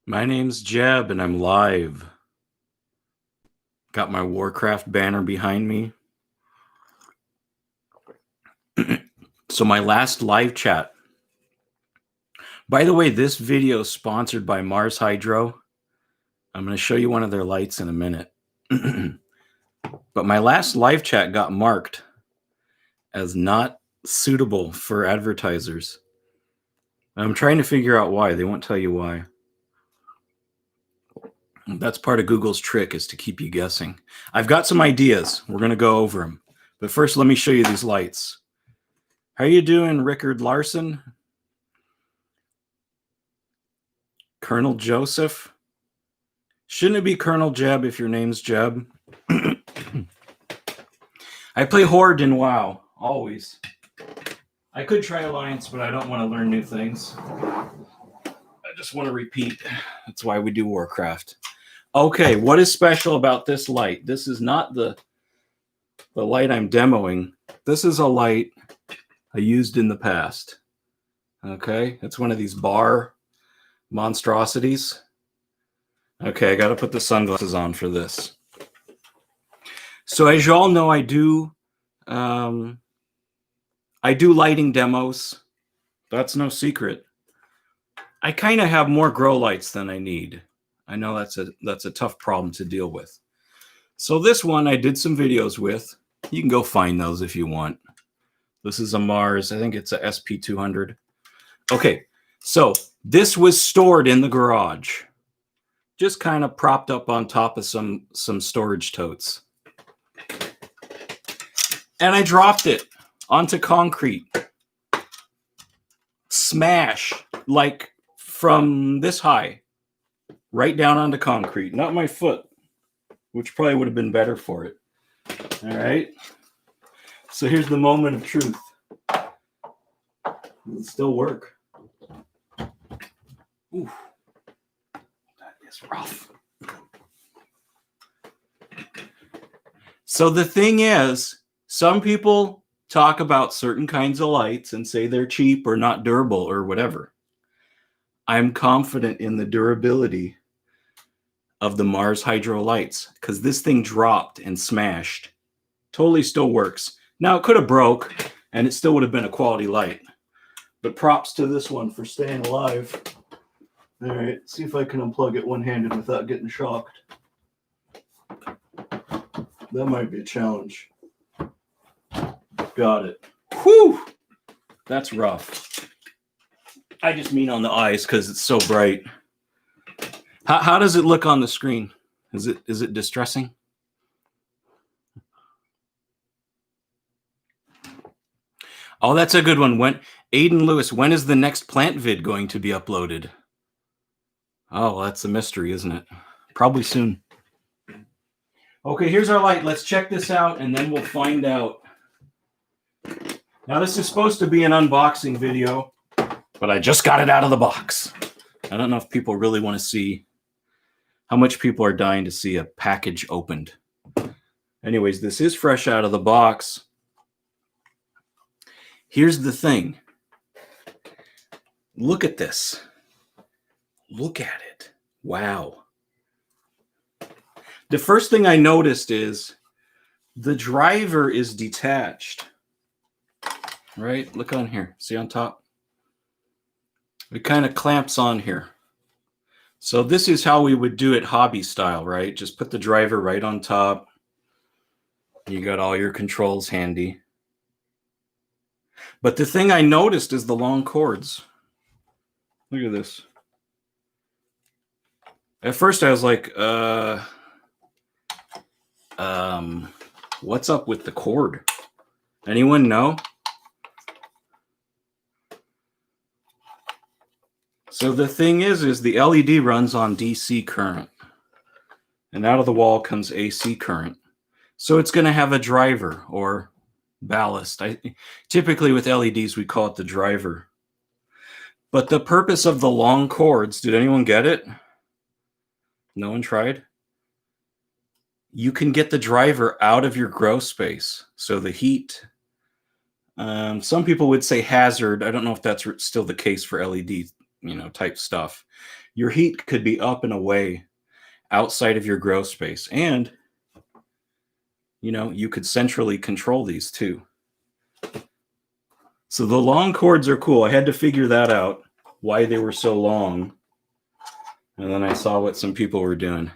My name's Jeb, and I'm live. Got my Warcraft banner behind me. So my last live chat. By the way, this video is sponsored by Mars Hydro. I'm going to show you one of their lights in a minute. But my last live chat got marked as not suitable for advertisers. I'm trying to figure out why. They won't tell you why. That's part of Google's trick, is to keep you guessing. I've got some ideas. We're going to go over them. But first, let me show you these lights. How you doing, Rickard Larson? Colonel Joseph? Shouldn't it be Colonel Jeb if your name's Jeb? I play Horde in WoW, always. I could try Alliance, but I don't want to learn new things. I just want to repeat. That's why we do Warcraft. Okay, what is special about this light? This is not the light I'm demoing. This is a light I used in the past. Okay, it's one of these bar monstrosities. Okay, I got to put the sunglasses on for this. So as you all know, I do lighting demos. That's no secret. I kind of have more grow lights than I need. I know that's a tough problem to deal with. So this one I did some videos with. You can go find those if you want. This is a Mars. I think it's a SP200. Okay, so this was stored in the garage, just kind of propped up on top of some storage totes. And I dropped it onto concrete. Smash, like from this high, right down onto concrete. Not my foot, which probably would have been better for it. All right. So here's the moment of truth. It'll still work. Ooh, that is rough. So the thing is, some people talk about certain kinds of lights and say they're cheap or not durable or whatever. I'm confident in the durability of the Mars Hydro lights because this thing dropped and smashed. Totally still works. Now, it could have broke and it still would have been a quality light. But props to this one for staying alive. All right, see if I can unplug it one-handed without getting shocked. That might be a challenge. Got it. Whew! That's rough. I just mean on the eyes because it's so bright. How does it look on the screen? Is it distressing? Oh, that's a good one. Aiden Lewis, when is the next plant vid going to be uploaded? Oh, that's a mystery, isn't it? Probably soon. Okay, here's our light. Let's check this out, and then we'll find out. Now, this is supposed to be an unboxing video, but I just got it out of the box. I don't know if people really want to see how much people are dying to see a package opened. Anyways, this is fresh out of the box. Here's the thing. Look at this. Look at it. Wow. The first thing I noticed is the driver is detached. Right? Look on here. See on top? It kind of clamps on here. So this is how we would do it hobby style, right? Just put the driver right on top. You got all your controls handy. But the thing I noticed is the long cords. Look at this. At first I was like, what's up with the cord? Anyone know? So the thing is the LED runs on DC current. And out of the wall comes AC current. So it's going to have a driver or ballast. Typically with LEDs, we call it the driver. But the purpose of the long cords, did anyone get it? No one tried? You can get the driver out of your grow space. So the heat, some people would say hazard. I don't know if that's still the case for LED, type stuff. your heat could be up and away outside of your grow space. And, you know, you could centrally control these too. So the long cords are cool. I had to figure that out, why they were so long. And then I saw what some people were doing.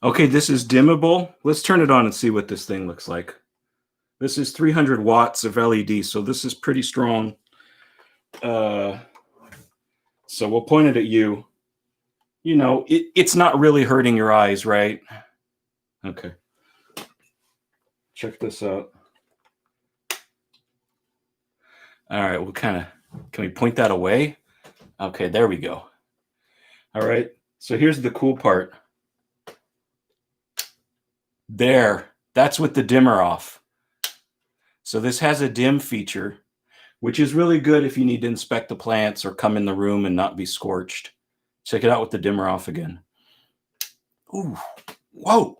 Okay, this is dimmable. Let's turn it on and see what this thing looks like. This is 300 watts of LED, so this is pretty strong. So we'll point it at you. You know, it's not really hurting your eyes, right? Okay. Check this out. All right, we'll can we point that away? Okay, there we go. All right, so here's the cool part. There, that's with the dimmer off. So this has a dim feature, which is really good if you need to inspect the plants or come in the room and not be scorched. Check it out with the dimmer off again. Ooh, whoa.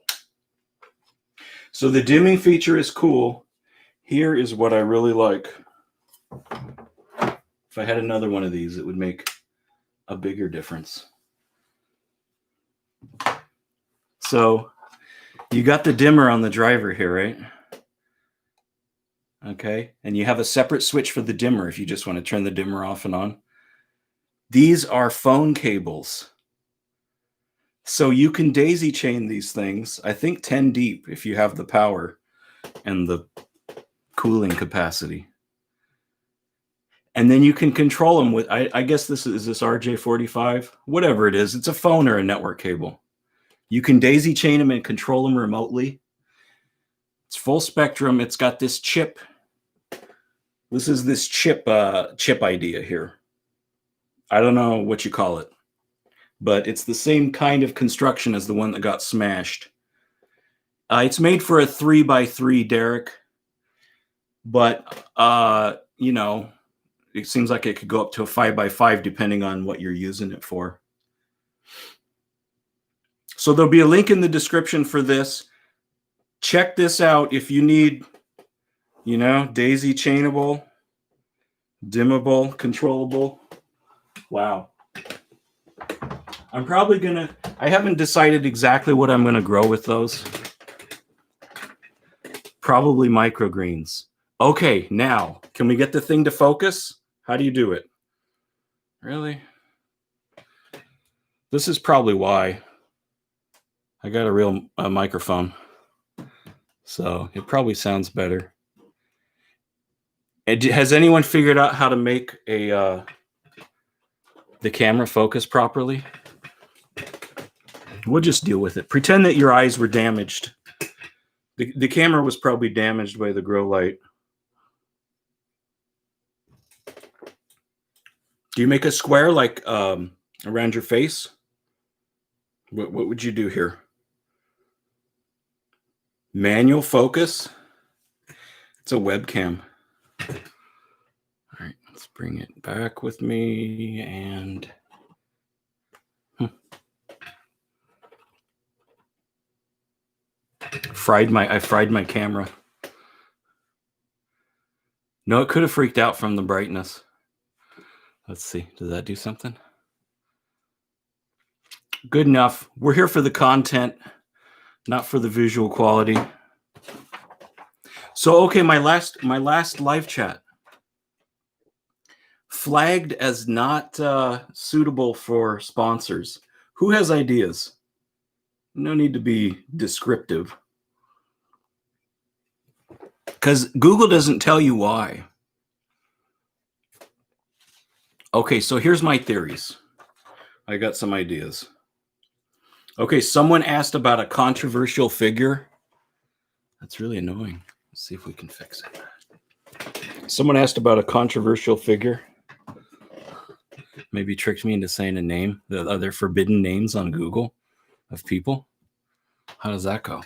So the dimming feature is cool. Here is what I really like. If I had another one of these, it would make a bigger difference. So you got the dimmer on the driver here, right? Okay, and you have a separate switch for the dimmer if you just want to turn the dimmer off and on. These are phone cables. So you can daisy chain these things, I think 10 deep if you have the power and the cooling capacity. And then you can control them with, I guess this is this RJ45, whatever it is. It's a phone or a network cable. You can daisy chain them and control them remotely. It's full spectrum. It's got this chip. This is this chip idea here. I don't know what you call it, but it's the same kind of construction as the one that got smashed. It's made for a 3x3 derrick, but you know, it seems like it could go up to a 5x5 depending on what you're using it for. So there'll be a link in the description for this. Check this out if you need, you know, daisy chainable, dimmable, controllable. Wow. I'm probably gonna, I haven't decided exactly what I'm gonna grow with those. Probably microgreens. Okay, now, can we get the thing to focus? How do you do it? Really? This is probably why. I got a real microphone, so it probably sounds better. Has anyone figured out how to make the camera focus properly? We'll just deal with it. Pretend that your eyes were damaged. The camera was probably damaged by the grow light. Do you make a square like around your face? What would you do here? Manual focus. It's a webcam. All right, let's bring it back with me and I fried my camera. No, it could have freaked out from the brightness. Let's see. Does that do something? Good enough. We're here for the content, not for the visual quality. So, okay, my last live chat flagged as not suitable for sponsors. Who has ideas? No need to be descriptive, because Google doesn't tell you why. Okay, so here's my theories. I got some ideas. Okay, someone asked about a controversial figure. That's really annoying. Let's see if we can fix it. Someone asked about a controversial figure. Maybe tricked me into saying a name. The other forbidden names on Google of people. How does that go?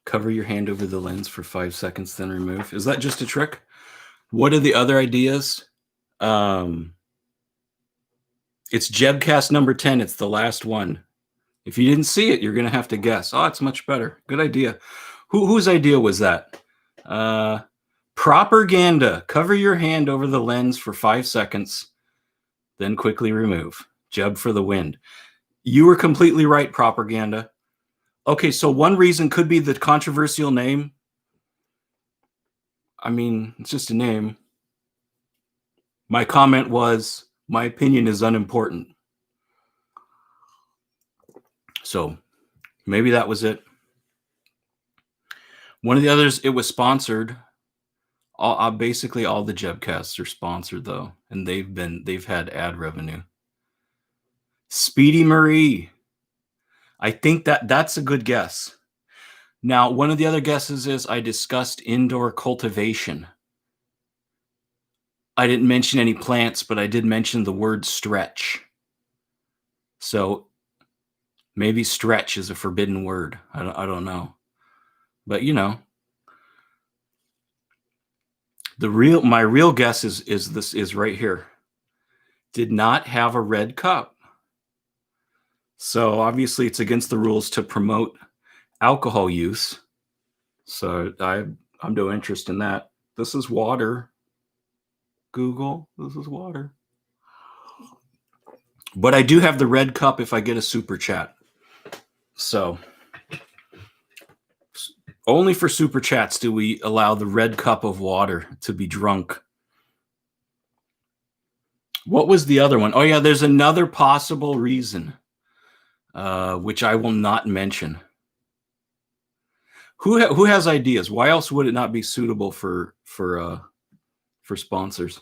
Cover your hand over the lens for 5 seconds, then remove. Is that just a trick? What are the other ideas? It's Jebcast number 10. It's the last one. If you didn't see it, you're going to have to guess. Oh, it's much better. Good idea. Whose idea was that? Propaganda. Cover your hand over the lens for 5 seconds, then quickly remove. Jeb for the wind. You were completely right, propaganda. Okay, so one reason could be the controversial name. I mean, it's just a name. My comment was, my opinion is unimportant. So maybe that was it. One of the others, it was sponsored. Basically, all the Jebcasts are sponsored though, and they've had ad revenue. Speedy Marie. I think that's a good guess. Now, one of the other guesses is I discussed indoor cultivation. I didn't mention any plants, but I did mention the word stretch. So maybe stretch is a forbidden word. I don't know. But you know, my real guess is right here. Did not have a red cup. So obviously it's against the rules to promote alcohol use. So I'm no interest in that. This is water. Google, this is water. But I do have the red cup if I get a super chat. So only for super chats do we allow the red cup of water to be drunk. What was the other one? Oh yeah, there's another possible reason, which I will not mention. Who has ideas? Why else would it not be suitable for sponsors?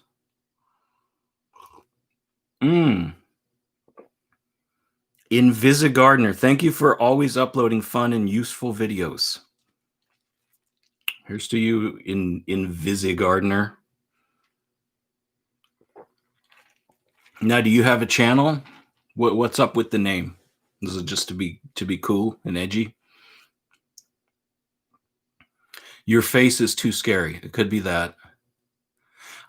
Invisigardner, thank you for always uploading fun and useful videos. Here's to you, Invisigardner. Now, do you have a channel? What's up with the name? Is it just to be cool and edgy? Your face is too scary. It could be that.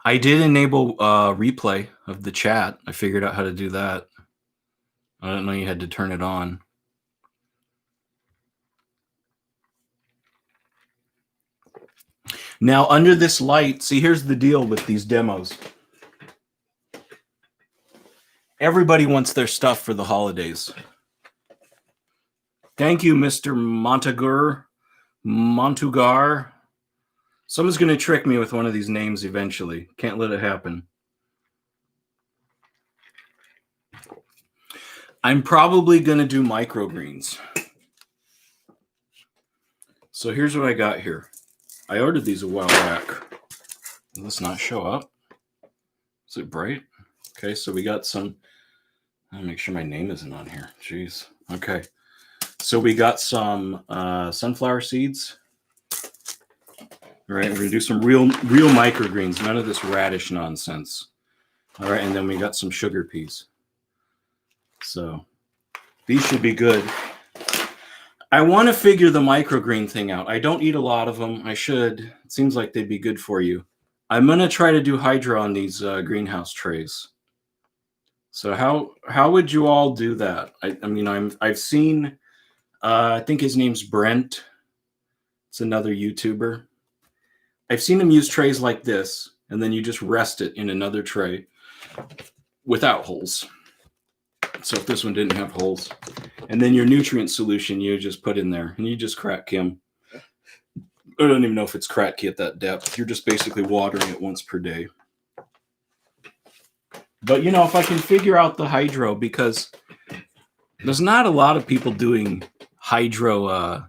I did enable replay of the chat. I figured out how to do that. I didn't know you had to turn it on. Now, under this light, see, here's the deal with these demos. Everybody wants their stuff for the holidays. Thank you, Mr. Montugar. Someone's going to trick me with one of these names eventually. Can't let it happen. I'm probably going to do microgreens. So here's what I got here. I ordered these a while back. Will this not show up? Is it bright? Okay, so we got some. I'll make sure my name isn't on here. Jeez. Okay. So we got some sunflower seeds. All right, we're going to do some real microgreens. None of this radish nonsense. All right, and then we got some sugar peas. So these should be good. I want to figure the microgreen thing out. I don't eat a lot of them. I should. It seems like they'd be good for you. I'm going to try to do hydro on these greenhouse trays. So how would you all do that? I mean, I've seen, I think his name's Brent. It's another YouTuber. I've seen him use trays like this, and then you just rest it in another tray without holes. So if this one didn't have holes, and then your nutrient solution you just put in there, and you just crack him. I don't even know if it's cracky at that depth. You're just basically watering it once per day. But you know, if I can figure out the hydro, because there's not a lot of people doing hydro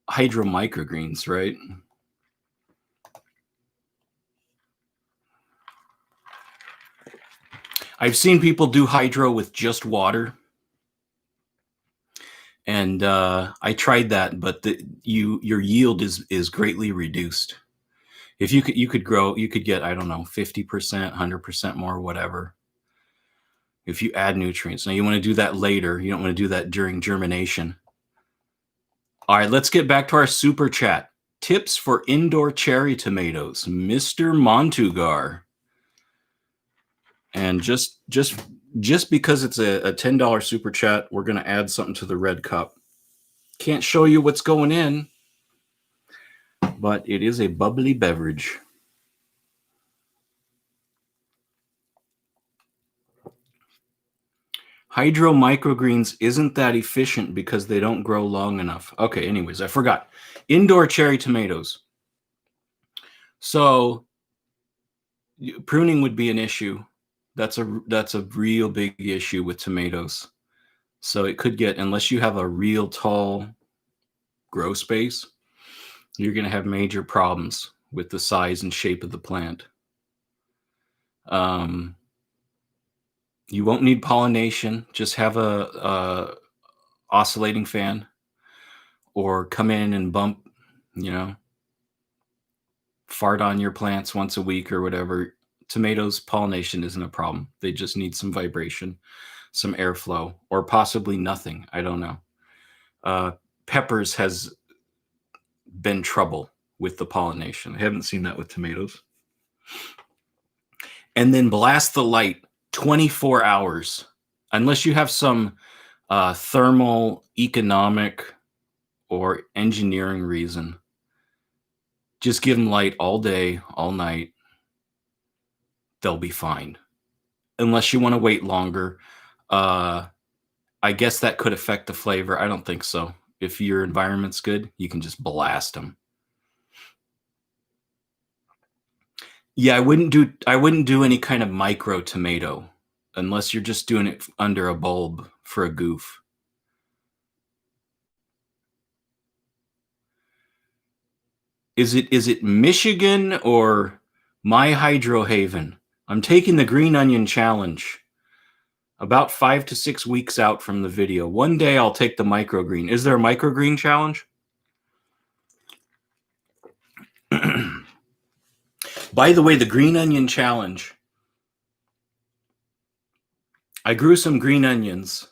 microgreens, right? I've seen people do hydro with just water, and I tried that, but your yield is greatly reduced. If you could get, I don't know, 50%, 100% more, whatever. If you add nutrients. Now you want to do that later. You don't want to do that during germination. All right, let's get back to our super chat. Tips for indoor cherry tomatoes, Mr. Montugar. And just because it's a $10 super chat, we're going to add something to the red cup. Can't show you what's going in. but it is a bubbly beverage. Hydro microgreens isn't that efficient because they don't grow long enough. Okay, anyways, I forgot. Indoor cherry tomatoes. So pruning would be an issue. That's a real big issue with tomatoes. So it could get, unless you have a real tall grow space, you're going to have major problems with the size and shape of the plant. You won't need pollination. Just have a oscillating fan, or come in and bump, fart on your plants once a week or whatever. Tomatoes, pollination isn't a problem. They just need some vibration, some airflow, or possibly nothing. I don't know. Peppers has been trouble with the pollination. I haven't seen that with tomatoes. And then blast the light 24 hours, unless you have some thermal, economic, or engineering reason. Just give them light all day, all night. They'll be fine. Unless you want to wait longer. I guess that could affect the flavor. I don't think so. If your environment's good, you can just blast them. Yeah, I wouldn't do any kind of micro tomato unless you're just doing it under a bulb for a goof. Is it Michigan or My Hydro Haven? I'm taking the green onion challenge. About 5 to 6 weeks out from the video. One day I'll take the microgreen. Is there a microgreen challenge? By the way, the green onion challenge. I grew some green onions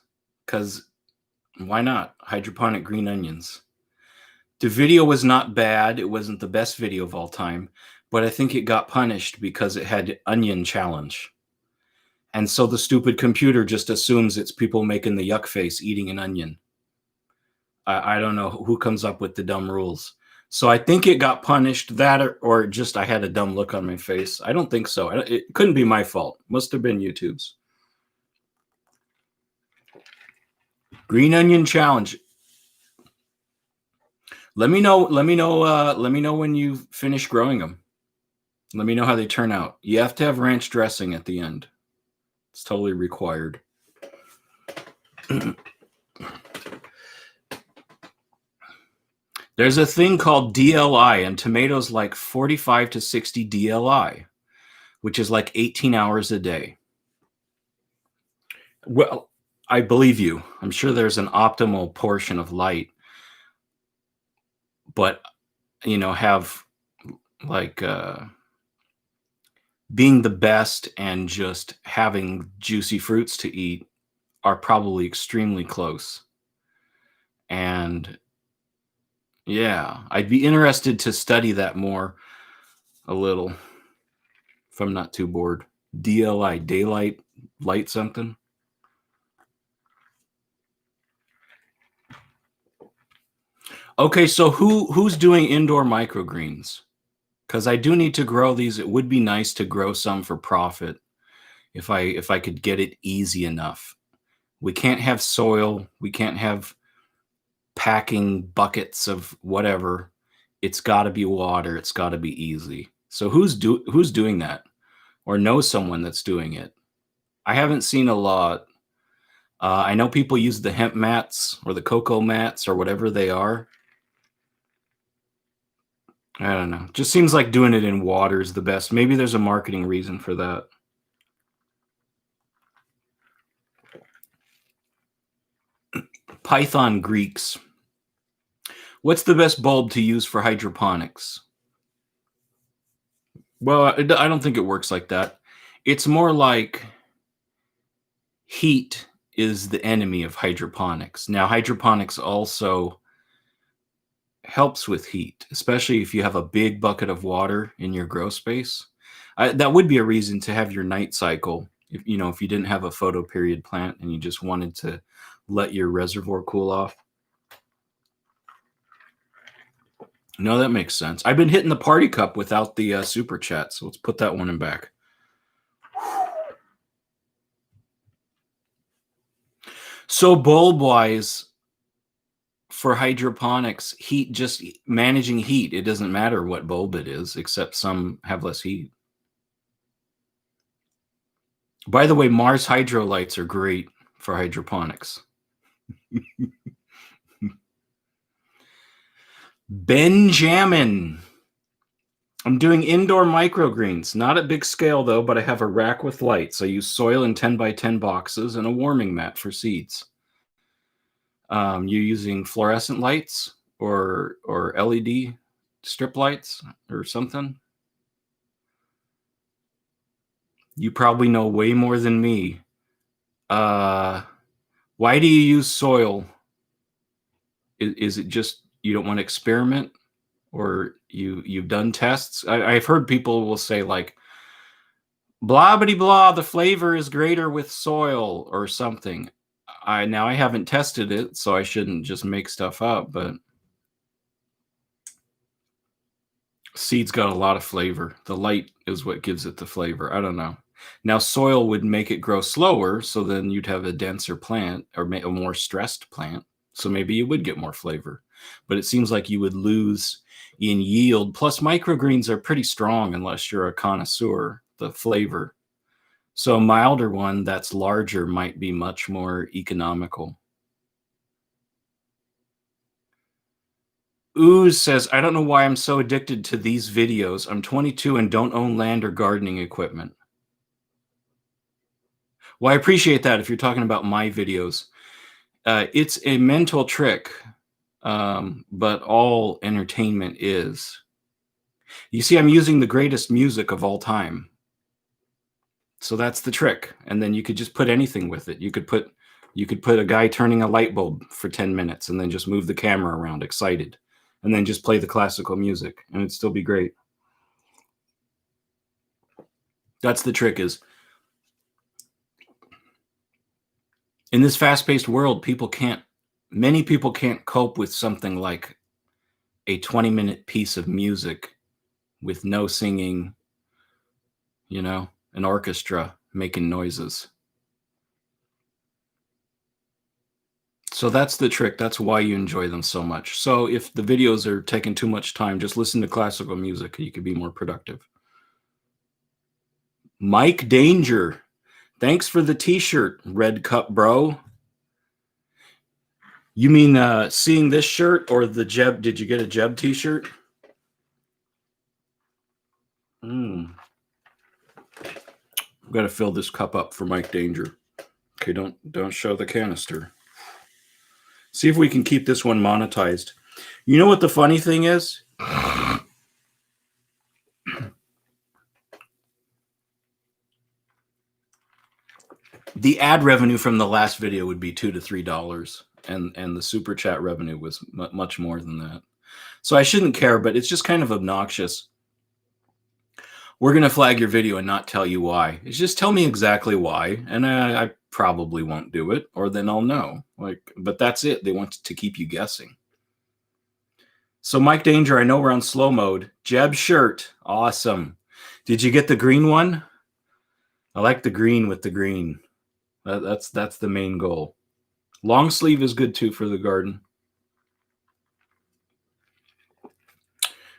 because why not? Hydroponic green onions. The video was not bad. It wasn't the best video of all time, but I think it got punished because it had onion challenge. And so the stupid computer just assumes it's people making the yuck face eating an onion. I don't know who comes up with the dumb rules. So I think it got punished, that or just I had a dumb look on my face. I don't think so. It couldn't be my fault. Must have been YouTube's. Green onion challenge. Let me know when you finish growing them. Let me know how they turn out. You have to have ranch dressing at the end. It's totally required. There's a thing called DLI, and tomatoes like 45 to 60 DLI, which is like 18 hours a day. Well, I believe you. I'm sure there's an optimal portion of light, but have like being the best and just having juicy fruits to eat are probably extremely close. And yeah, I'd be interested to study that more a little if I'm not too bored. DLI, daylight, light something. Okay, so who's doing indoor microgreens? Because I do need to grow these. It would be nice to grow some for profit if I could get it easy enough. We can't have soil. We can't have packing buckets of whatever. It's got to be water. It's got to be easy. So who's doing that, or knows someone that's doing it? I haven't seen a lot. I know people use the hemp mats or the cocoa mats or whatever they are. I don't know. Just seems like doing it in water is the best. Maybe there's a marketing reason for that. Python Greeks. What's the best bulb to use for hydroponics? Well, I don't think it works like that. It's more like heat is the enemy of hydroponics. Now, hydroponics also helps with heat, especially if you have a big bucket of water in your grow space. That would be a reason to have your night cycle. If you didn't have a photoperiod plant and you just wanted to let your reservoir cool off. No, that makes sense. I've been hitting the party cup without the super chat, so let's put that one in back. So bulb-wise, for hydroponics, heat, just managing heat, it doesn't matter what bulb it is, except some have less heat. By the way, Mars hydro lights are great for hydroponics. Benjamin. I'm doing indoor microgreens, not at big scale though, but I have a rack with lights. I use soil in 10 by 10 boxes and a warming mat for seeds. You're using fluorescent lights or LED strip lights or something? You probably know way more than me. Why do you use soil? Is it just you don't want to experiment, or you've done tests? I've heard people will say like, blah blah blah, the flavor is greater with soil or something. I haven't tested it, so I shouldn't just make stuff up, but seeds got a lot of flavor. The light is what gives it the flavor. I don't know. Now soil would make it grow slower, so then you'd have a denser plant or a more stressed plant. So maybe you would get more flavor, but it seems like you would lose in yield. Plus microgreens are pretty strong unless you're a connoisseur, the flavor. So a milder one that's larger might be much more economical. Ooze says, I don't know why I'm so addicted to these videos. I'm 22 and don't own land or gardening equipment. Well, I appreciate that if you're talking about my videos. It's a mental trick, but all entertainment is. You see, I'm using the greatest music of all time. So that's the trick. And then you could just put anything with it. You could put a guy turning a light bulb for 10 minutes and then just move the camera around excited and then just play the classical music and it'd still be great. That's the trick, is in this fast-paced world, many people can't cope with something like a 20-minute piece of music with no singing, an orchestra making noises. So that's the trick. That's why you enjoy them so much. So if the videos are taking too much time, just listen to classical music. You could be more productive. Mike Danger. Thanks for the t-shirt, Red Cup Bro. You mean seeing this shirt or the Jeb? Did you get a Jeb t-shirt? I've got to fill this cup up for Mike Danger. Okay, don't show the canister. See if we can keep this one monetized. You know what the funny thing is? The ad revenue from the last video would be $2 to $3, and the super chat revenue was much more than that. So I shouldn't care, but it's just kind of obnoxious. We're going to flag your video and not tell you why. It's just tell me exactly why, and I probably won't do it, or then I'll know. But that's it. They want to keep you guessing. So Mike Danger, I know we're on slow mode. Jeb shirt, awesome. Did you get the green one? I like the green with the green. That's the main goal. Long sleeve is good too for the garden.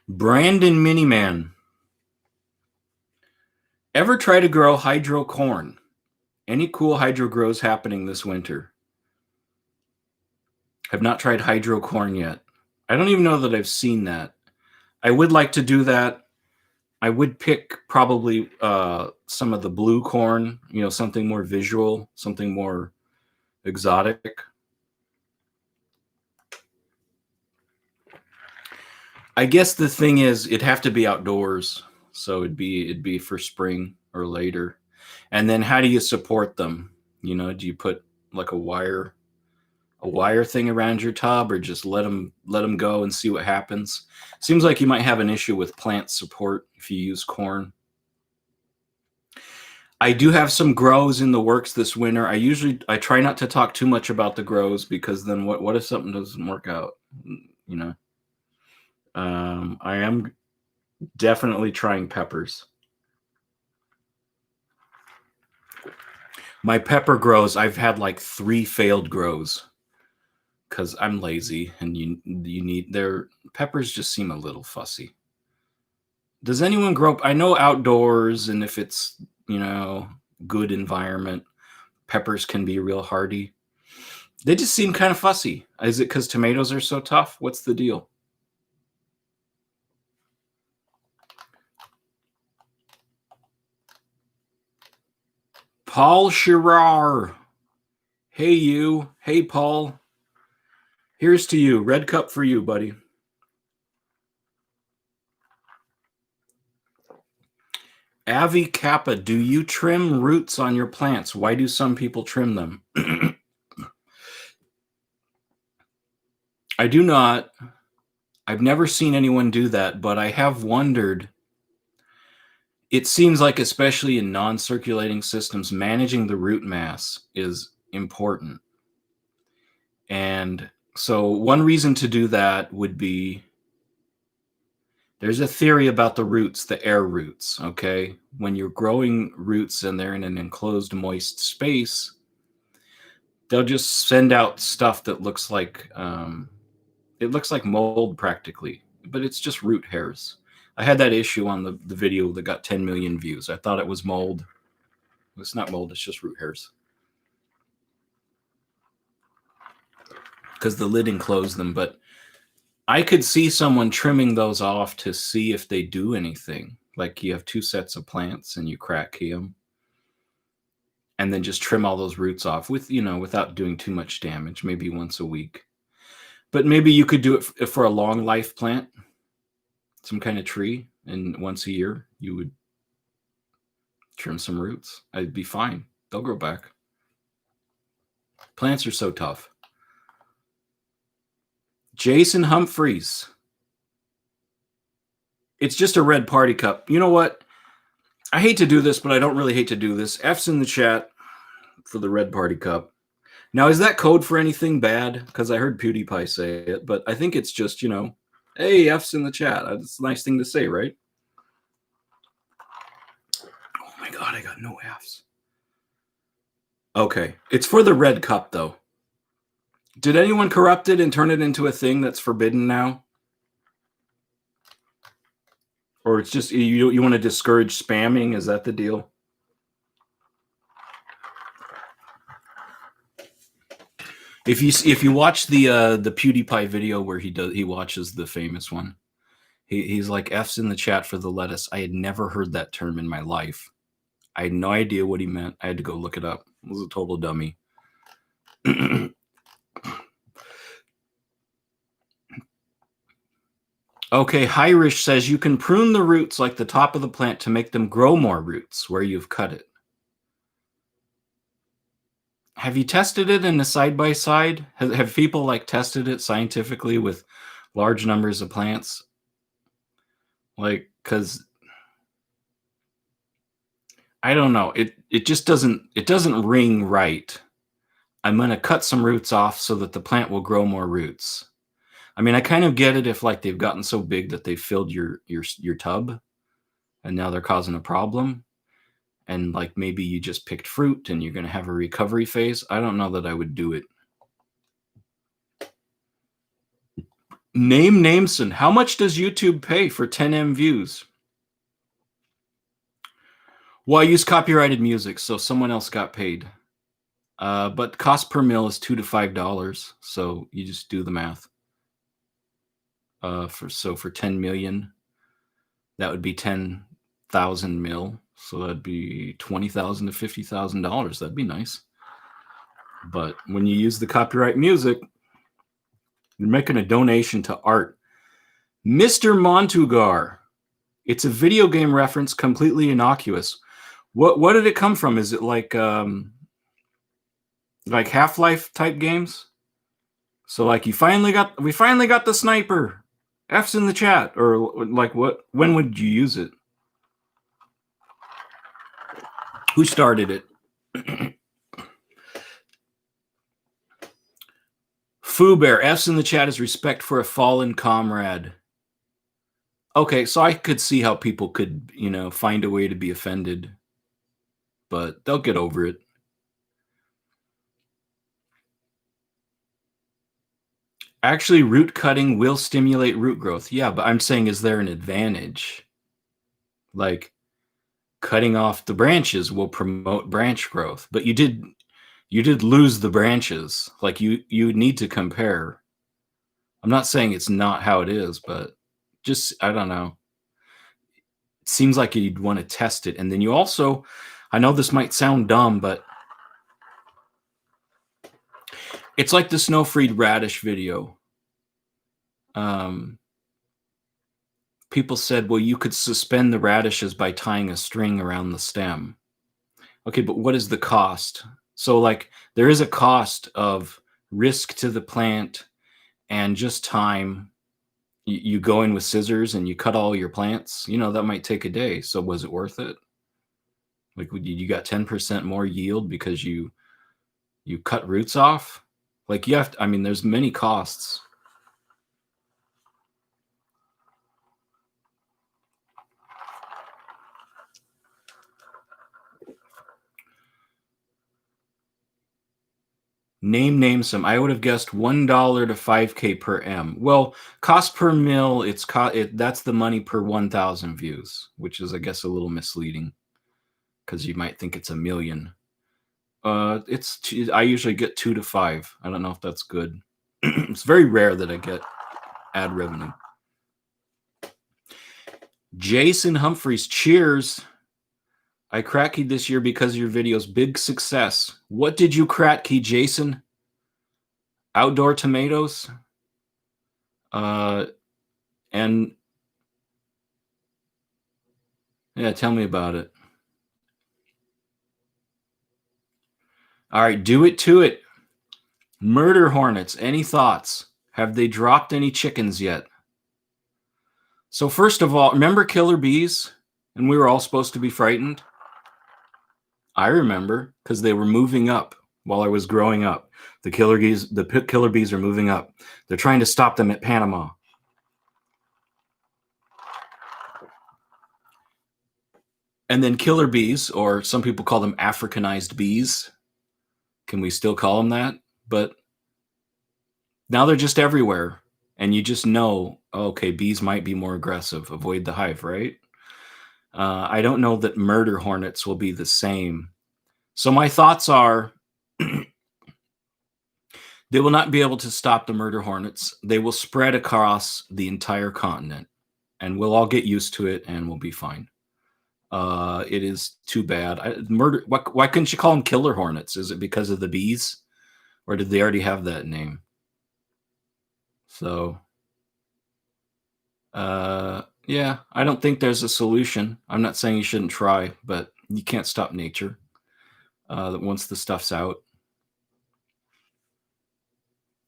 Brandon Miniman. Ever try to grow hydro corn? Any cool hydro grows happening this winter? Have not tried hydro corn yet. I don't even know that I've seen that. I would like to do that. I would pick probably some of the blue corn, something more visual, something more exotic. I guess the thing is, it'd have to be outdoors, so it'd be for spring or later. And then how do you support them? Do you put like a wire thing around your tub, or just let them go and see what happens? Seems like you might have an issue with plant support if you use corn. I do have some grows in the works this winter. I try not to talk too much about the grows, because then what if something doesn't work out? I am definitely trying peppers. My pepper grows, I've had like 3 failed grows because I'm lazy, and you need their peppers just seem a little fussy. Does anyone grow up? I know outdoors, and if it's, good environment, peppers can be real hardy. They just seem kind of fussy. Is it because tomatoes are so tough? What's the deal? Paul Sherrar. Hey, you. Hey, Paul. Here's to you. Red cup for you, buddy. Avi Kappa, do you trim roots on your plants? Why do some people trim them? I do not. I've never seen anyone do that, but I have wondered. It seems like, especially in non-circulating systems, managing the root mass is important. And so one reason to do that would be, there's a theory about the roots, the air roots, okay? When you're growing roots and they're in an enclosed, moist space, they'll just send out stuff that looks like, it looks like mold practically, but it's just root hairs. I had that issue on the video that got 10 million views. I thought it was mold. It's not mold, it's just root hairs. Because the lid enclosed them, but I could see someone trimming those off to see if they do anything. Like, you have 2 sets of plants and you crack them, and then just trim all those roots off with, without doing too much damage, maybe once a week. But maybe you could do it for a long life plant, some kind of tree, and once a year you would trim some roots. I'd be fine. They'll grow back. Plants are so tough. Jason Humphreys. It's just a red party cup. You know what? I hate to do this, but I don't really hate to do this. F's in the chat for the red party cup. Now, is that code for anything bad? Because I heard PewDiePie say it, but I think it's just, hey, F's in the chat. It's a nice thing to say, right? Oh my God, I got no F's. Okay, it's for the red cup, though. Did anyone corrupt it and turn it into a thing that's forbidden now? Or it's just, you want to discourage spamming? Is that the deal? If you watch the PewDiePie video where he watches the famous one, he's like, F's in the chat for the lettuce. I had never heard that term in my life. I had no idea what he meant. I had to go look it up. I was a total dummy. Okay, Hirish says you can prune the roots like the top of the plant to make them grow more roots where you've cut it. Have you tested it in a side-by-side? Have people tested it scientifically with large numbers of plants? Because I don't know. It just doesn't ring right. I'm going to cut some roots off so that the plant will grow more roots. I mean, I kind of get it if they've gotten so big that they filled your tub and now they're causing a problem. And maybe you just picked fruit and you're going to have a recovery phase. I don't know that I would do it. Nameson, how much does YouTube pay for 10M views? Well, I use copyrighted music, so someone else got paid. But cost per mil is $2 to $5, so you just do the math. For 10 million, that would be 10,000 mil, so that'd be $20,000 to $50,000. That'd be nice. But when you use the copyright music, you're making a donation to art. Mr. Montugar, it's a video game reference, completely innocuous. What did it come from? Is it like Half-Life type games? So we finally got the sniper. F's in the chat. Or what? When would you use it? Who started it? Foo Bear, F's in the chat is respect for a fallen comrade. Okay, so I could see how people could, find a way to be offended, but they'll get over it. Actually, root cutting will stimulate root growth. Yeah, but I'm saying, is there an advantage? Like, cutting off the branches will promote branch growth, but you did lose the branches. Like, you need to compare. I'm not saying it's not how it is, but just, I don't know. It seems like you'd want to test it. And then you also, I know this might sound dumb, but it's like the snow-freed radish video. People said, well, you could suspend the radishes by tying a string around the stem. Okay, but what is the cost? So, like, there is a cost of risk to the plant and just time. You go in with scissors and you cut all your plants. That might take a day. So, was it worth it? Like, you got 10% more yield because you cut roots off? Like, you have to, I mean, there's many costs. Name some. I would have guessed $1 to $5K per M. Well, cost per mil, that's the money per 1,000 views, which is, I guess, a little misleading because you might think it's a million. I usually get 2 to 5. I don't know if that's good. It's very rare that I get ad revenue. Jason Humphreys, cheers. I crack keyed this year because of your videos. Big success. What did you crack key, Jason? Outdoor tomatoes? And yeah, tell me about it. All right, do it to it. Murder hornets, any thoughts? Have they dropped any chickens yet? So first of all, remember killer bees? And we were all supposed to be frightened? I remember, because they were moving up while I was growing up. The killer bees are moving up. They're trying to stop them at Panama. And then killer bees, or some people call them Africanized bees. Can we still call them that? But now they're just everywhere. And you just know, okay, bees might be more aggressive. Avoid the hive, right? I don't know that murder hornets will be the same. So my thoughts are they will not be able to stop the murder hornets. They will spread across the entire continent, and we'll all get used to it, and we'll be fine. It is too bad. Why couldn't you call them killer hornets? Is it because of the bees, or did they already have that name? So, yeah, I don't think there's a solution. I'm not saying you shouldn't try, but you can't stop nature. Once the stuff's out.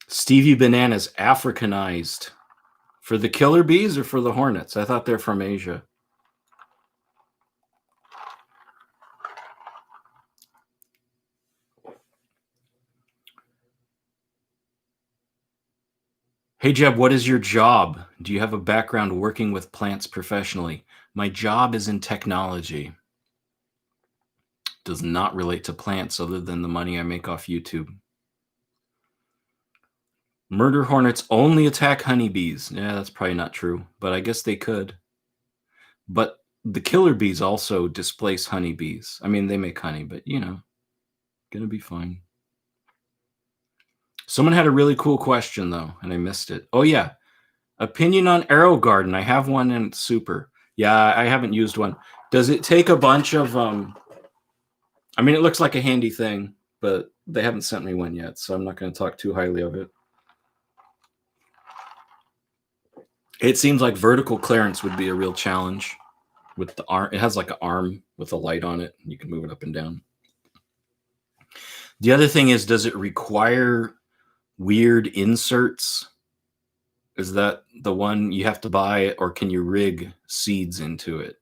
Stevie Bananas, Africanized. For the killer bees or for the hornets? I thought they're from Asia. Hey, Jeb, what is your job? Do you have a background working with plants professionally? My job is in technology. Does not relate to plants other than the money I make off YouTube. Murder hornets only attack honeybees. Yeah, that's probably not true, but I guess they could. But the killer bees also displace honeybees. I mean, they make honey, but gonna be fine. Someone had a really cool question though, and I missed it. Oh yeah, opinion on Aerogarden. I have one and it's super. Yeah, I haven't used one. Does it take a bunch of I mean, it looks like a handy thing, but they haven't sent me one yet, so I'm not going to talk too highly of it. It seems like vertical clearance would be a real challenge with the arm. It has like an arm with a light on it. You can move it up and down. The other thing is, does it require weird inserts? Is that the one you have to buy, or can you rig seeds into it?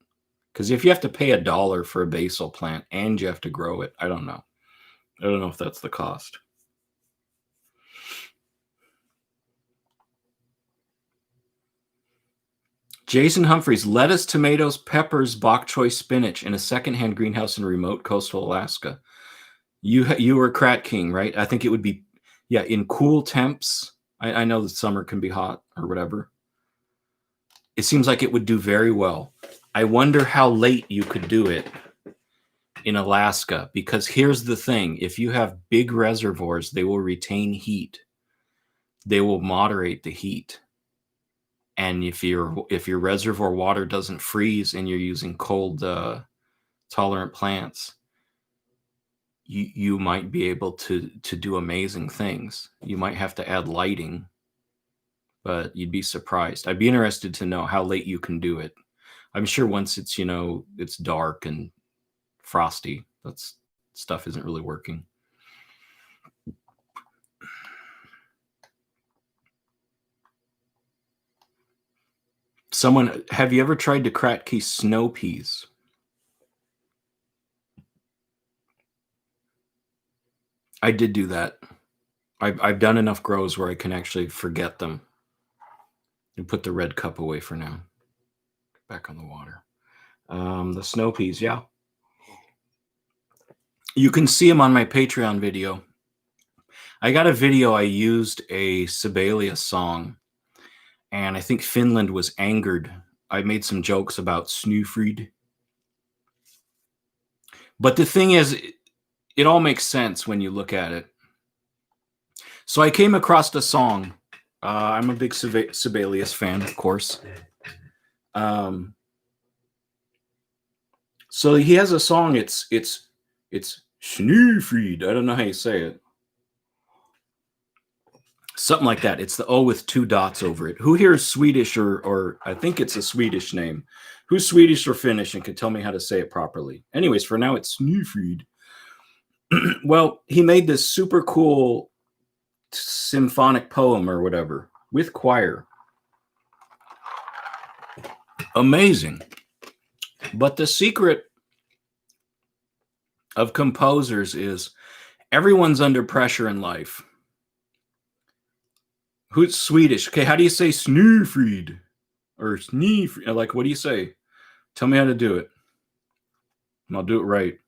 Because if you have to pay $1 for a basil plant and you have to grow it, I don't know. I don't know if that's the cost. Jason Humphreys, lettuce, tomatoes, peppers, bok choy, spinach in a secondhand greenhouse in remote coastal Alaska. You were Krat King, right? I think it would be, yeah, in cool temps. I know that summer can be hot or whatever. It seems like it would do very well. I wonder how late you could do it in Alaska, because here's the thing. If you have big reservoirs, they will retain heat. They will moderate the heat. And if your reservoir water doesn't freeze and you're using cold tolerant plants, you might be able to do amazing things. You might have to add lighting, but you'd be surprised. I'd be interested to know how late you can do it. I'm sure once it's, it's dark and frosty, that's stuff isn't really working. Have you ever tried to Kratky snow peas? I did do that. I've done enough grows where I can actually forget them and put the red cup away for now. Back on the water. The snow peas, yeah. You can see them on my Patreon video. I got a video. I used a Sibelius song, and I think Finland was angered. I made some jokes about Snowfried. But the thing is, it all makes sense when you look at it. So I came across a song. I'm a big Sibelius fan, of course. So he has a song. It's Snowfried. I don't know how you say it. Something like that. It's the O with 2 dots over it. Who here is Swedish or I think it's a Swedish name? Who's Swedish or Finnish and can tell me how to say it properly? Anyways, for now, it's Snowfried. Well, he made this super cool symphonic poem or whatever with choir. Amazing. But the secret of composers is everyone's under pressure in life. Who's Swedish? Okay, how do you say Snowfried? Or Snowfried? Like, what do you say? Tell me how to do it. And I'll do it right.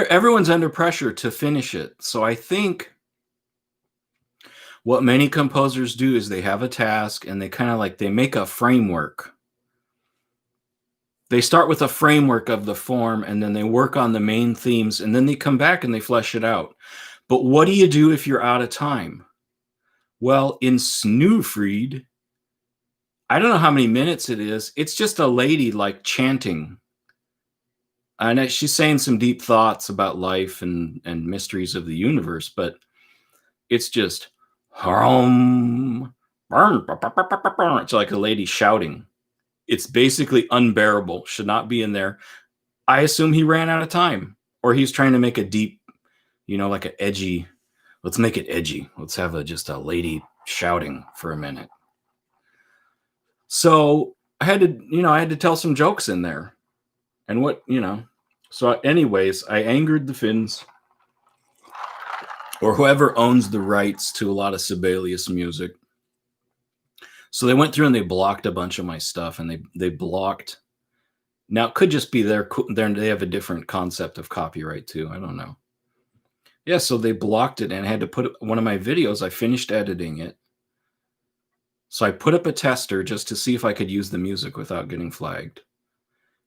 Everyone's under pressure to finish it. So I think what many composers do is they have a task and they kind of they make a framework. They start with a framework of the form and then they work on the main themes and then they come back and they flesh it out. But what do you do if you're out of time? Well, in Snowfried, I don't know how many minutes it is. It's just a lady chanting. And she's saying some deep thoughts about life and mysteries of the universe, but it's just it's like a lady shouting. It's basically unbearable. Should not be in there. I assume he ran out of time, or he's trying to make a deep, like an edgy. Let's make it edgy. Let's have just a lady shouting for a minute. So I had to tell some jokes in there, and So anyways, I angered the Finns, or whoever owns the rights to a lot of Sibelius music. So they went through and they blocked a bunch of my stuff, and they blocked. Now it could just be they have a different concept of copyright too. I don't know. Yeah, so they blocked it, and I had to put one of my videos. I finished editing it. So I put up a tester just to see if I could use the music without getting flagged.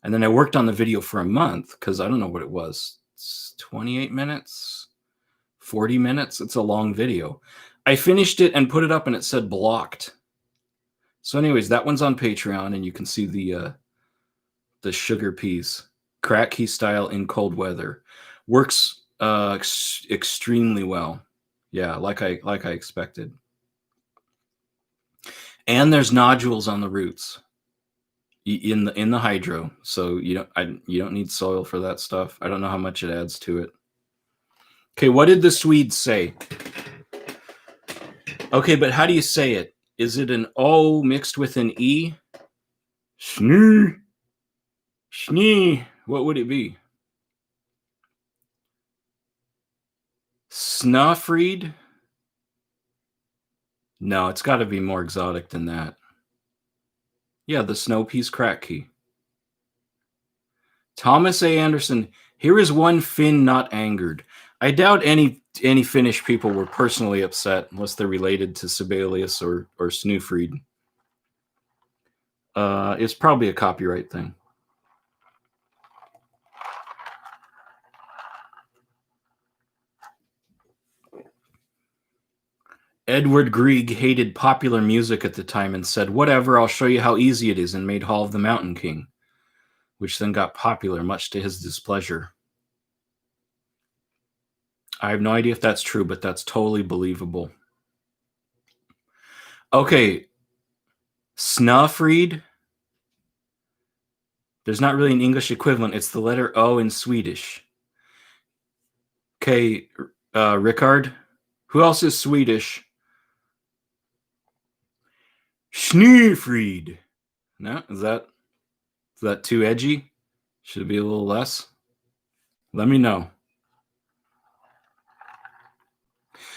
And then I worked on the video for a month because I don't know what it was. It's 28 minutes, 40 minutes. It's a long video. I finished it and put it up and it said blocked. So anyways, that one's on Patreon and you can see the sugar peas, Krat Key style in cold weather. Works extremely well. Yeah, like I expected. And there's nodules on the roots in the hydro, so you don't need soil for that stuff. I don't know how much it adds to it. Okay, what did the Swedes say? Okay, but how do you say it? Is it an O mixed with an E? Schnee. What would it be? Snowfried? No, it's got to be more exotic than that. Yeah, the snow peas crack key. Thomas A. Anderson, here is one Finn not angered. I doubt any Finnish people were personally upset unless they're related to Sibelius or Snowfried. It's probably a copyright thing. Edward Grieg hated popular music at the time and said, "Whatever, I'll show you how easy it is," and made Hall of the Mountain King, which then got popular, much to his displeasure. I have no idea if that's true, but that's totally believable. Okay, Snöfrid. There's not really an English equivalent. It's the letter O in Swedish. Okay, Rickard. Who else is Swedish? Snöfrid. No, is that too edgy? Should it be a little less? Let me know.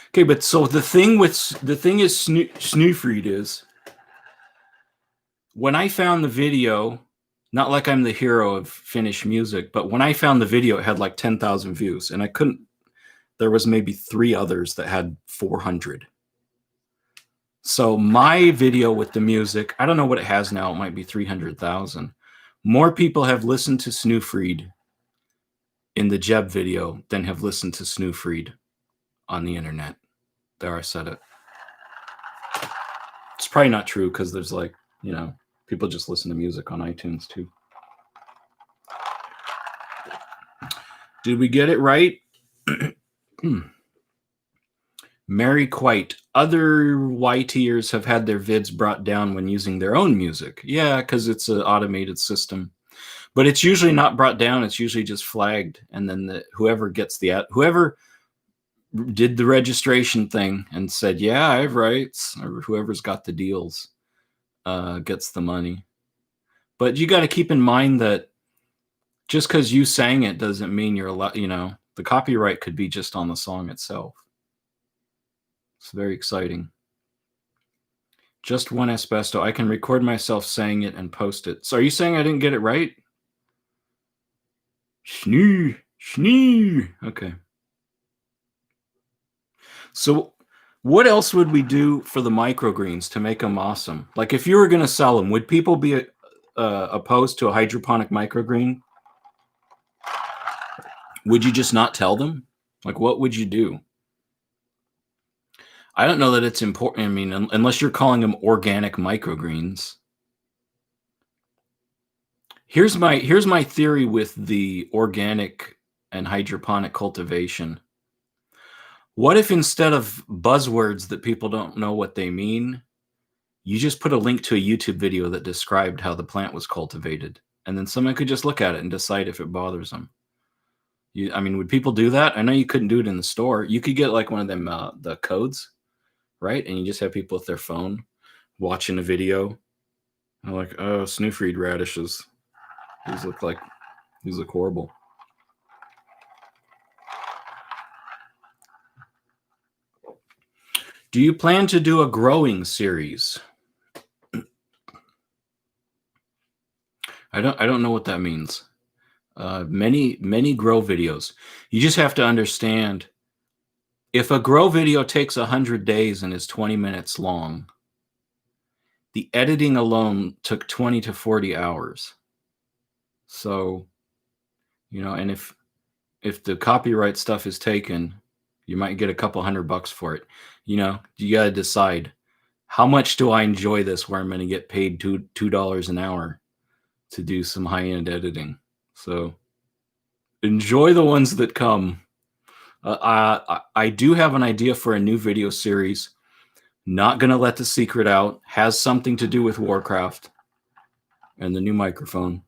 Okay, but so the thing is Snöfrid is when I found the video, not like I'm the hero of Finnish music, but when I found the video, it had like 10,000 views, and there was maybe 3 others that had 400. So my video with the music, I don't know what it has now. It might be 300,000. More people have listened to Snöfrid in the Jeb video than have listened to Snöfrid on the internet. There, I said it. It's probably not true because there's people just listen to music on iTunes too. Did we get it right? Mary Quite. Other YTers have had their vids brought down when using their own music. Yeah, because it's an automated system. But it's usually not brought down. It's usually just flagged. And then whoever did the registration thing and said, yeah, I have rights, or whoever's got the deals gets the money. But you got to keep in mind that just because you sang it doesn't mean you're allowed, the copyright could be just on the song itself. It's very exciting. Just one asbesto. I can record myself saying it and post it. So are you saying I didn't get it right? Schnee. Okay. So what else would we do for the microgreens to make them awesome? Like if you were going to sell them, would people be opposed to a hydroponic microgreen? Would you just not tell them? Like what would you do? I don't know that it's important. I mean, unless you're calling them organic microgreens. Here's my theory with the organic and hydroponic cultivation. What if instead of buzzwords that people don't know what they mean, you just put a link to a YouTube video that described how the plant was cultivated, and then someone could just look at it and decide if it bothers them? Would people do that? I know you couldn't do it in the store. You could get like one of them the codes, right? And you just have people with their phone watching a video. They're like, oh, Snöfrid radishes. These look horrible. Do you plan to do a growing series? I don't know what that means. Many grow videos. You just have to understand, if a grow video takes 100 days and is 20 minutes long, the editing alone took 20 to 40 hours. So, and if the copyright stuff is taken, you might get a couple $100 for it. You got to decide, how much do I enjoy this where I'm going to get paid $2 an hour to do some high-end editing? So enjoy the ones that come. I do have an idea for a new video series. Not going to let the secret out. Has something to do with Warcraft and the new microphone.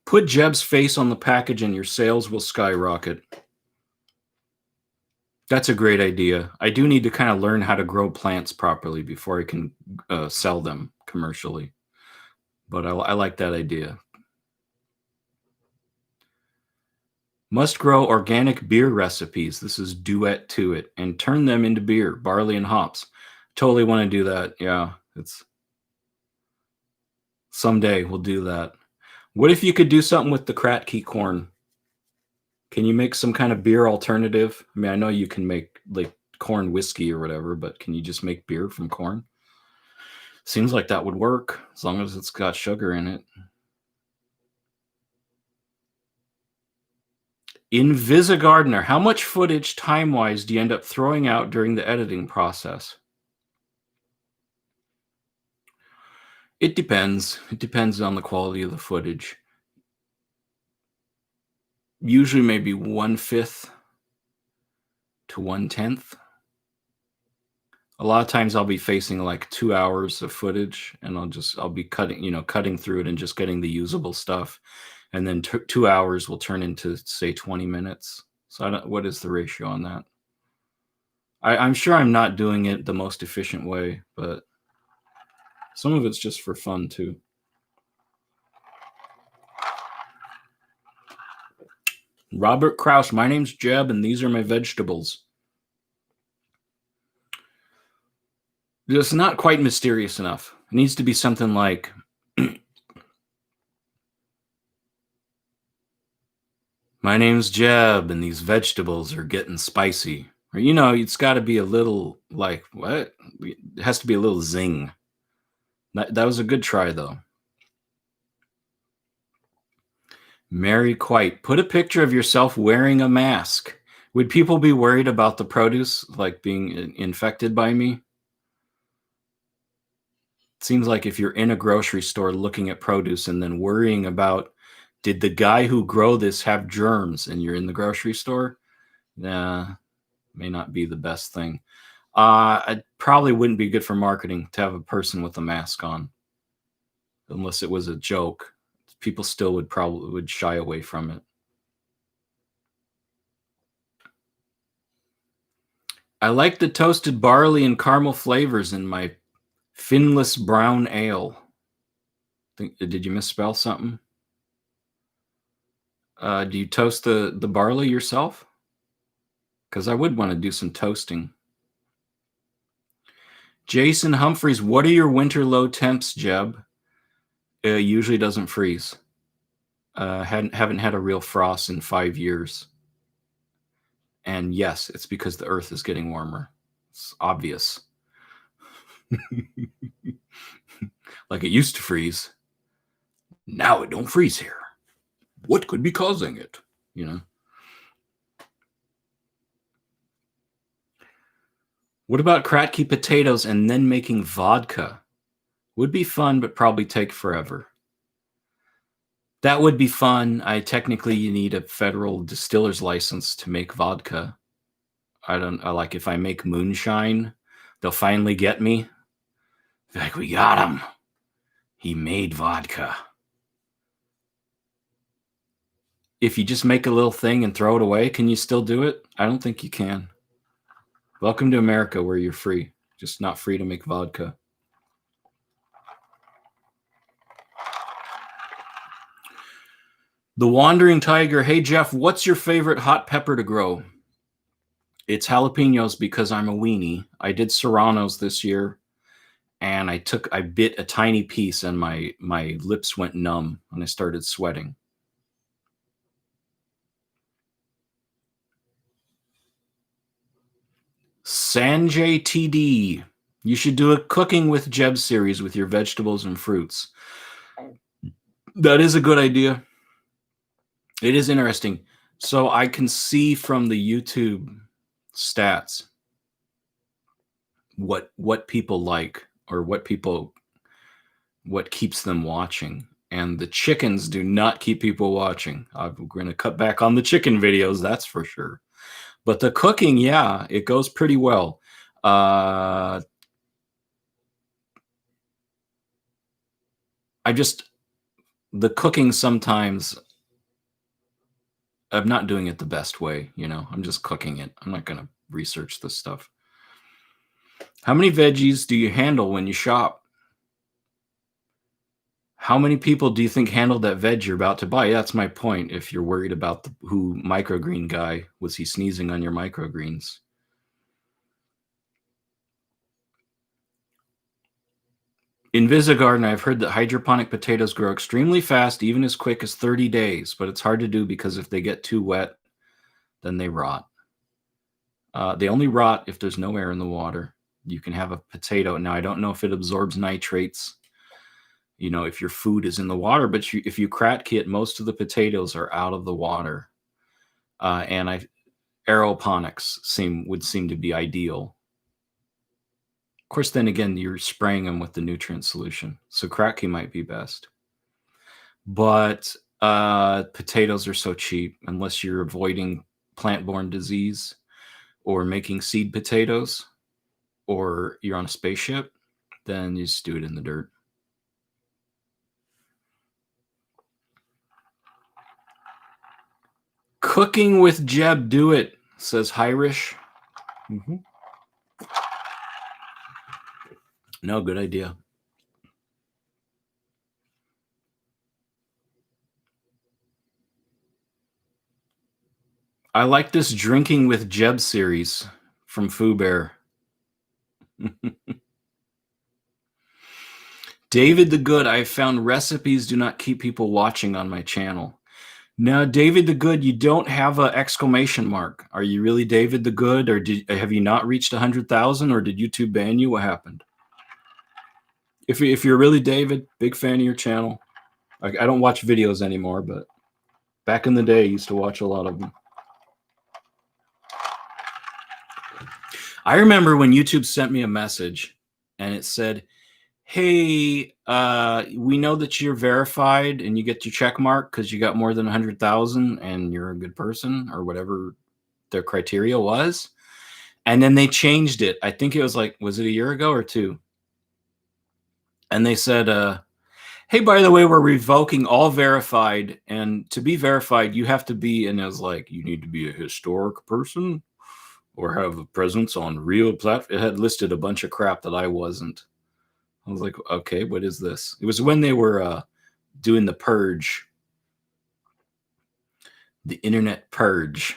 Put Jeb's face on the package and your sales will skyrocket. That's a great idea. I do need to kind of learn how to grow plants properly before I can sell them commercially. But I like that idea. Must grow organic beer recipes. This is duet to it, and turn them into beer, barley and hops. Totally want to do that. Yeah, it's someday we'll do that. What if you could do something with the Kratky corn? Can you make some kind of beer alternative? I mean, I know you can make like corn whiskey or whatever, but can you just make beer from corn? Seems like that would work as long as it's got sugar in it. Invisigardener, how much footage time-wise do you end up throwing out during the editing process? It depends. It depends on the quality of the footage. Usually maybe 1/5 to 1/10. A lot of times I'll be facing like 2 hours of footage, and I'll be cutting through it and just getting the usable stuff. And then 2 hours will turn into, say, 20 minutes. So what is the ratio on that? I'm sure I'm not doing it the most efficient way, but some of it's just for fun too. Robert Kraus, my name's Jeb, and these are my vegetables. It's not quite mysterious enough. It needs to be something like, my name's Jeb, and these vegetables are getting spicy. Or, it's got to be a little like, what? It has to be a little zing. That was a good try, though. Mary Quite, put a picture of yourself wearing a mask. Would people be worried about the produce, like being infected by me? It seems like if you're in a grocery store looking at produce and then worrying about, did the guy who grow this have germs, and you're in the grocery store, may not be the best thing. It probably wouldn't be good for marketing to have a person with a mask on, unless it was a joke. People still would shy away from it. I like the toasted barley and caramel flavors in my finless brown ale. Did you misspell something? Do you toast the barley yourself? Because I would want to do some toasting. Jason Humphreys, what are your winter low temps, Jeb? It usually doesn't freeze. Haven't had a real frost in 5 years. And yes, it's because the earth is getting warmer. It's obvious. Like it used to freeze. Now it don't freeze here. What could be causing it? What about Kratky potatoes and then making vodka? Would be fun, but probably take forever. That would be fun. Technically, you need a federal distiller's license to make vodka. I like if I make moonshine, they'll finally get me. Like, we got him. He made vodka. If you just make a little thing and throw it away, can you still do it? I don't think you can. Welcome to America, where you're free, just not free to make vodka. The Wandering Tiger, hey Jeff, what's your favorite hot pepper to grow? It's jalapenos because I'm a weenie. I did serranos this year, and I bit a tiny piece, and my lips went numb, and I started sweating. Sanjay TD, you should do a cooking with Jeb series with your vegetables and fruits. That is a good idea. It is interesting. So I can see from the YouTube stats what people like, or what keeps them watching. And the chickens do not keep people watching. I'm going to cut back on the chicken videos, that's for sure. But the cooking, yeah, it goes pretty well. The cooking sometimes, I'm not doing it the best way, I'm just cooking it. I'm not going to research this stuff. How many veggies do you handle when you shop? How many people do you think handled that veg you're about to buy? Yeah, that's my point. If you're worried about who microgreen guy, was he sneezing on your microgreens? In Visigarden, I've heard that hydroponic potatoes grow extremely fast, even as quick as 30 days, but it's hard to do because if they get too wet, then they rot. They only rot if there's no air in the water. You can have a potato. Now, I don't know if it absorbs nitrates, if your food is in the water, but if you crack kit, most of the potatoes are out of the water. And aeroponics would seem to be ideal. Of course, then again, you're spraying them with the nutrient solution. So cracking might be best. But potatoes are so cheap, unless you're avoiding plant-borne disease or making seed potatoes or you're on a spaceship, then you just do it in the dirt. Cooking with Jeb, do it, says Hirish. Mm-hmm. No, good idea. I like this Drinking with Jeb series from Foo Bear. David the Good, I found recipes do not keep people watching on my channel. Now, David the Good, you don't have an exclamation mark. Are you really David the Good, or have you not reached 100,000, or did YouTube ban you? What happened? If you're really David, big fan of your channel. I don't watch videos anymore, but back in the day, I used to watch a lot of them. I remember when YouTube sent me a message, and it said, hey, we know that you're verified and you get your check mark because you got more than 100,000 and you're a good person, or whatever their criteria was. And then they changed it. I think it was was it a year ago or two? And they said, hey, by the way, we're revoking all verified. And to be verified, you have to be, and it was like, you need to be a historic person or have a presence on real platform. It had listed a bunch of crap that I wasn't. I was like, okay, what is this? It was when they were doing the purge, the internet purge.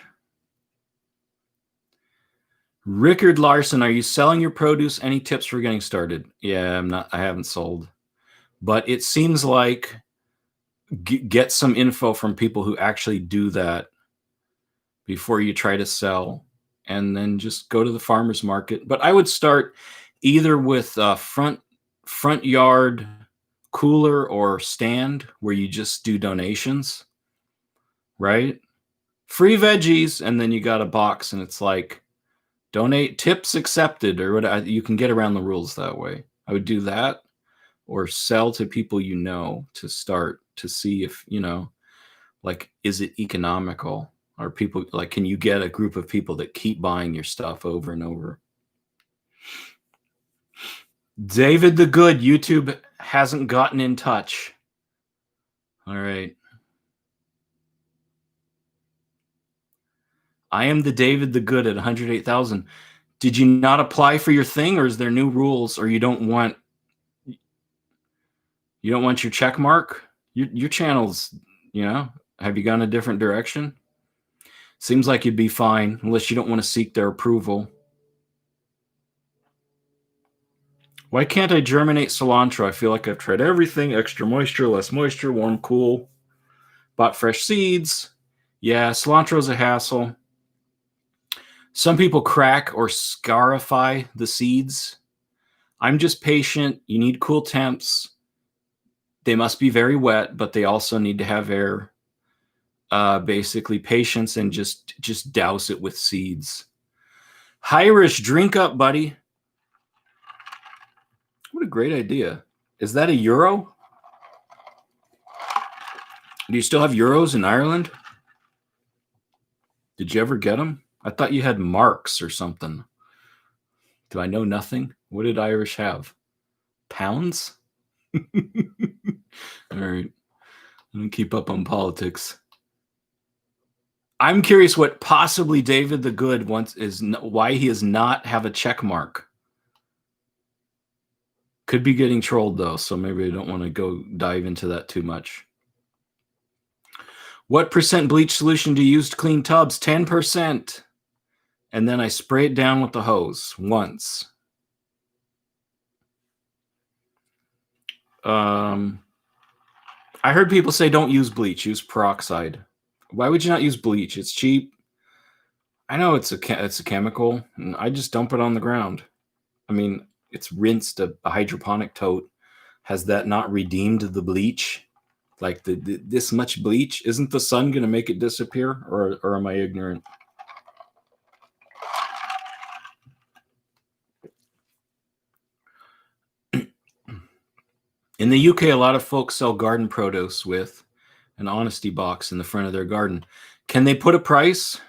Rickard Larson, are you selling your produce? Any tips for getting started? Yeah, I'm not. I haven't sold, but it seems like get some info from people who actually do that before you try to sell, and then just go to the farmer's market. But I would start either with front yard cooler or stand where you just do donations, right? Free veggies, and then you got a box and it's like donate, tips accepted, or whatever. You can get around the rules that way. I would do that, or sell to people to start to see if is it economical, or people can you get a group of people that keep buying your stuff over and over. David the Good, YouTube hasn't gotten in touch. All right. I am the David the Good at 108,000. Did you not apply for your thing, or is there new rules, or you don't want your check mark? Your channel's, have you gone a different direction? Seems like you'd be fine, unless you don't want to seek their approval. Why can't I germinate cilantro? I feel like I've tried everything. Extra moisture, less moisture, warm, cool. Bought fresh seeds. Yeah, cilantro's a hassle. Some people crack or scarify the seeds. I'm just patient. You need cool temps. They must be very wet, but they also need to have air. Basically, patience, and just douse it with seeds. Hirish, drink up, buddy. What a great idea. Is that a euro? Do you still have euros in Ireland? Did you ever get them? I thought you had marks or something. Do I know nothing? What did Irish have? Pounds? All right. I don't keep up on politics. I'm curious what possibly David the Good wants, is why he does not have a check mark. Could be getting trolled though, so maybe I don't want to go dive into that too much. What percent bleach solution do you use to clean tubs? 10%. And then I spray it down with the hose once. I heard people say don't use bleach, use peroxide. Why would you not use bleach? It's cheap. I know it's a chemical, and I just dump it on the ground. I mean, it's rinsed. A hydroponic tote. Has that not redeemed the bleach? Like this much bleach? Isn't the sun going to make it disappear? Or am I ignorant? In the UK, a lot of folks sell garden produce with an honesty box in the front of their garden. Can they put a price?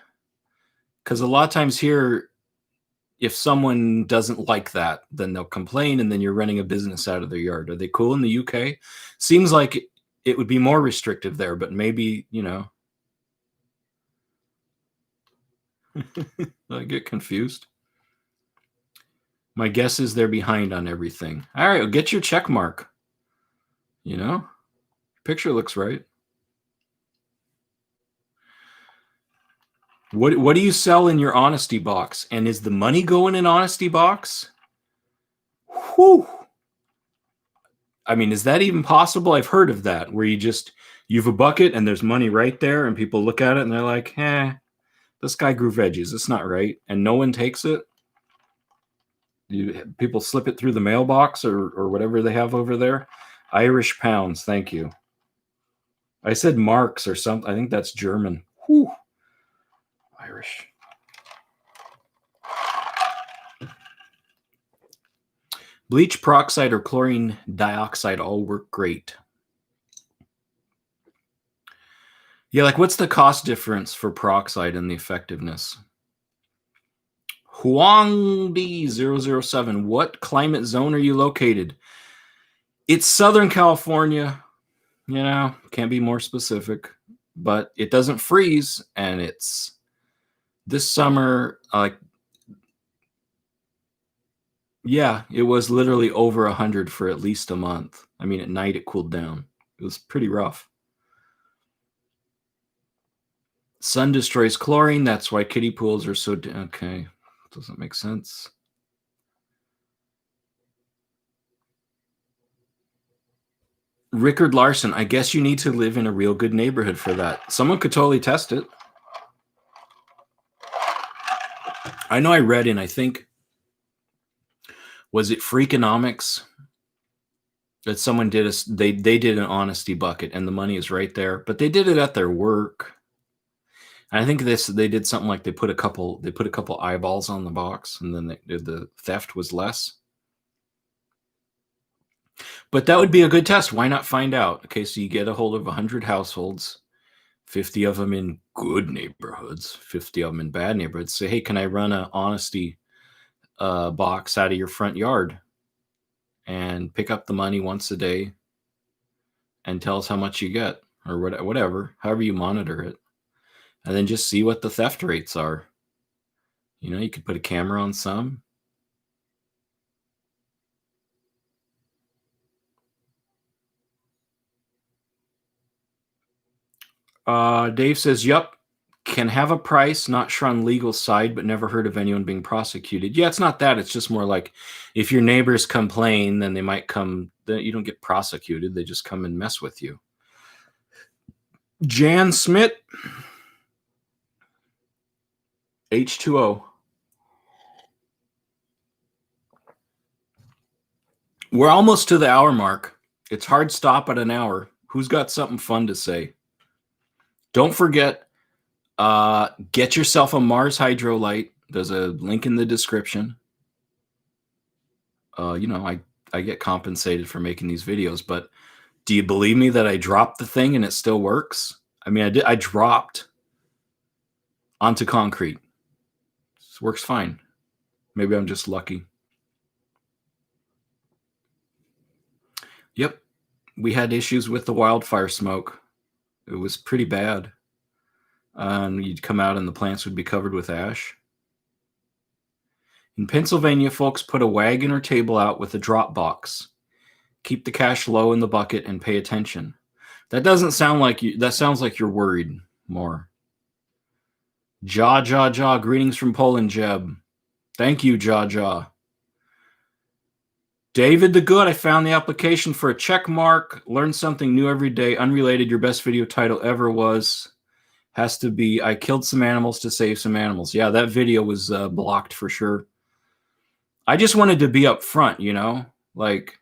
Because a lot of times here, if someone doesn't like that, then they'll complain, and then you're running a business out of their yard. Are they cool in the UK? Seems like it would be more restrictive there, but maybe, you know. I get confused. My guess is they're behind on everything. All right, well, get your check mark. You know, picture looks right. What do you sell in your honesty box? And is the money going in honesty box? Whew. I mean, is that even possible? I've heard of that, where you have a bucket and there's money right there, and people look at it and they're like, this guy grew veggies. It's not right. And no one takes it. People slip it through the mailbox or whatever they have over there. Irish pounds, thank you. I said marks or something. I think that's German. Whew. Irish. Bleach, peroxide, or chlorine dioxide all work great. Yeah, like what's the cost difference for peroxide and the effectiveness? Huangdi007, what climate zone are you located? It's Southern California. You know, can't be more specific, but it doesn't freeze, and it's this summer, yeah, it was literally over 100 for at least a month. I mean, at night it cooled down. It was pretty rough. Sun destroys chlorine. That's why kiddie pools are so... Okay, doesn't make sense. Rickard Larson, I guess you need to live in a real good neighborhood for that. Someone could totally test it. I know I read in, I think, was it Freakonomics, that someone did they did an honesty bucket, and the money is right there, but they did it at their work. And I think they did something like they put a couple eyeballs on the box, and then the theft was less. But that would be a good test. Why not find out? Okay, so you get a hold of 100 households, 50 of them in good neighborhoods, 50 of them in bad neighborhoods. Say, hey, can I run an honesty box out of your front yard and pick up the money once a day and tell us how much you get, or whatever, however you monitor it, and then just see what the theft rates are. You know, you could put a camera on some. Dave says, yep, can have a price, not sure on legal side, but never heard of anyone being prosecuted. Yeah, it's not that. It's just more like if your neighbors complain, then they might come. You don't get prosecuted. They just come and mess with you. Jan Smith, H2O. We're almost to the hour mark. It's hard stop at an hour. Who's got something fun to say? Don't forget, get yourself a Mars Hydro light. There's a link in the description. You know, I get compensated for making these videos, but do you believe me that I dropped the thing and it still works? I mean, I dropped onto concrete. This works fine. Maybe I'm just lucky. Yep. We had issues with the wildfire smoke. It was pretty bad. You'd come out and the plants would be covered with ash. In Pennsylvania, folks put a wagon or table out with a drop box. Keep the cash low in the bucket and pay attention. That doesn't sound like you. That sounds like you're worried more. Jaw. Greetings from Poland, Jeb. Thank you, Jaw. David the Good, I found the application for a check mark. Learn something new every day. Unrelated, your best video title ever has to be I killed some animals to save some animals. Yeah, that video was blocked for sure. I just wanted to be up front, you know? Like,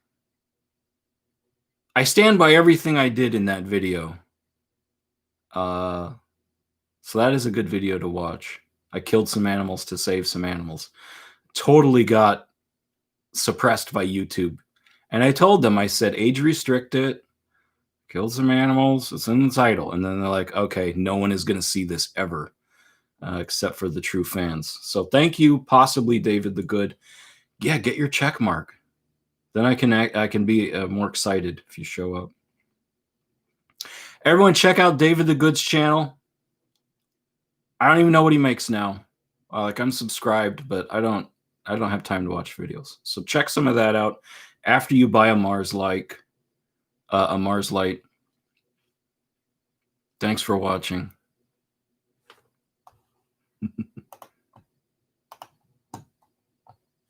I stand by everything I did in that video. So that is a good video to watch. I killed some animals to save some animals. Totally got suppressed by YouTube. And I told them, I said, age restricted, killed some animals, it's in the title. And then they're like, okay, no one is going to see this ever, except for the true fans. So thank you, possibly David the Good. Yeah, get your check mark. Then I can be more excited if you show up. Everyone check out David the Good's channel. I don't even know what he makes now. Like, I'm subscribed, but I don't have time to watch videos. So check some of that out after you buy a Mars Light. Thanks for watching.